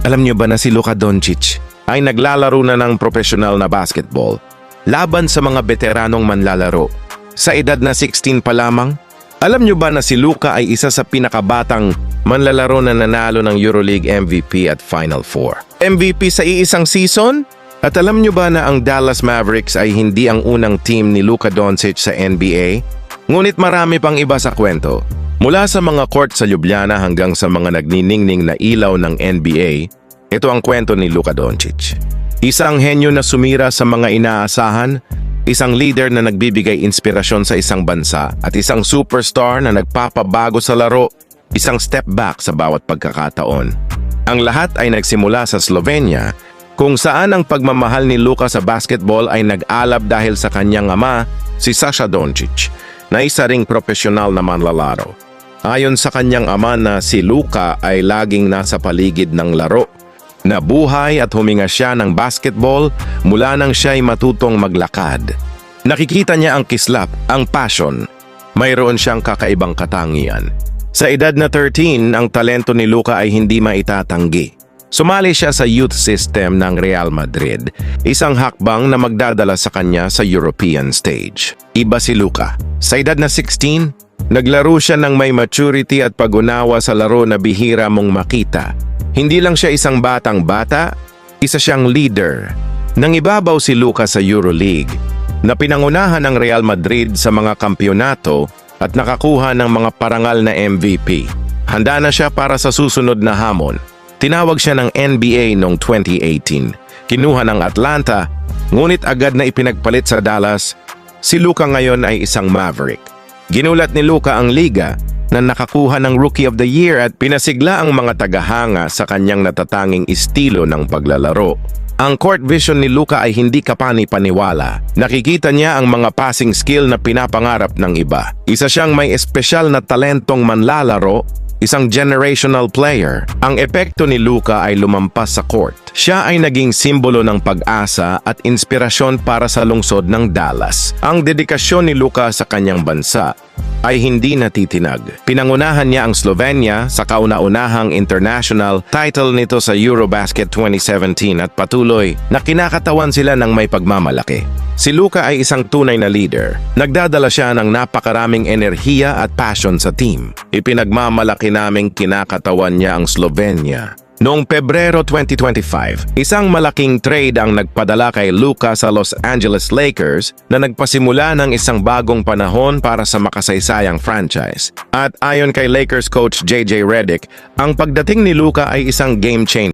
Alam niyo ba na si Luka Doncic ay naglalaro na ng profesional na basketball laban sa mga veteranong manlalaro? Sa edad na 16 pa lamang? Alam niyo ba na si Luka ay isa sa pinakabatang manlalaro na nanalo ng EuroLeague MVP at Final Four? MVP sa iisang season? At alam niyo ba na ang Dallas Mavericks ay hindi ang unang team ni Luka Doncic sa NBA? Ngunit marami pang iba sa kwento. Mula sa mga court sa Ljubljana hanggang sa mga nagniningning na ilaw ng NBA, ito ang kwento ni Luka Doncic. Isang henyo na sumira sa mga inaasahan, isang leader na nagbibigay inspirasyon sa isang bansa, at isang superstar na nagpapabago sa laro, isang step back sa bawat pagkakataon. Ang lahat ay nagsimula sa Slovenia, kung saan ang pagmamahal ni Luka sa basketball ay nag-alab dahil sa kanyang ama, si Sasha Doncic, na isa ring profesional na manlalaro. Ayon sa kanyang ama na si Luka ay laging nasa paligid ng laro. Nabuhay at huminga siya ng basketball mula nang siya'y matutong maglakad. Nakikita niya ang kislap, ang passion. Mayroon siyang kakaibang katangian. Sa edad na 13, ang talento ni Luka ay hindi maitatanggi. Sumali siya sa youth system ng Real Madrid, isang hakbang na magdadala sa kanya sa European stage. Iba si Luka. Sa edad na 16, naglaro siya ng may maturity at pag-unawa sa laro na bihira mong makita. Hindi lang siya isang batang-bata, isa siyang leader. Nangibabaw si Luka sa EuroLeague, na pinangunahan ng Real Madrid sa mga kampyonato at nakakuha ng mga parangal na MVP. Handa na siya para sa susunod na hamon. Tinawag siya ng NBA noong 2018. Kinuha ng Atlanta, ngunit agad na ipinagpalit sa Dallas. Si Luka ngayon ay isang Maverick. Ginulat ni Luka ang liga na nakakuha ng Rookie of the Year at pinasigla ang mga tagahanga sa kanyang natatanging estilo ng paglalaro. Ang court vision ni Luka ay hindi kapani-paniwala. Nakikita niya ang mga passing skill na pinapangarap ng iba. Isa siyang may espesyal na talentong manlalaro, isang generational player. Ang epekto ni Luka ay lumampas sa court. Siya ay naging simbolo ng pag-asa at inspirasyon para sa lungsod ng Dallas. Ang dedikasyon ni Luka sa kanyang bansa ay hindi natitinag. Pinangunahan niya ang Slovenia sa kauna-unahang international title nito sa Eurobasket 2017 at patuloy na kinakatawan sila ng may pagmamalaki. Si Luka ay isang tunay na leader. Nagdadala siya ng napakaraming enerhiya at passion sa team. Ipinagmamalaki naming kinakatawan niya ang Slovenia. Noong Pebrero 2025, isang malaking trade ang nagpadala kay Luka sa Los Angeles Lakers na nagpasimula ng isang bagong panahon para sa makasaysayang franchise. At ayon kay Lakers coach JJ Redick, ang pagdating ni Luka ay isang game changer.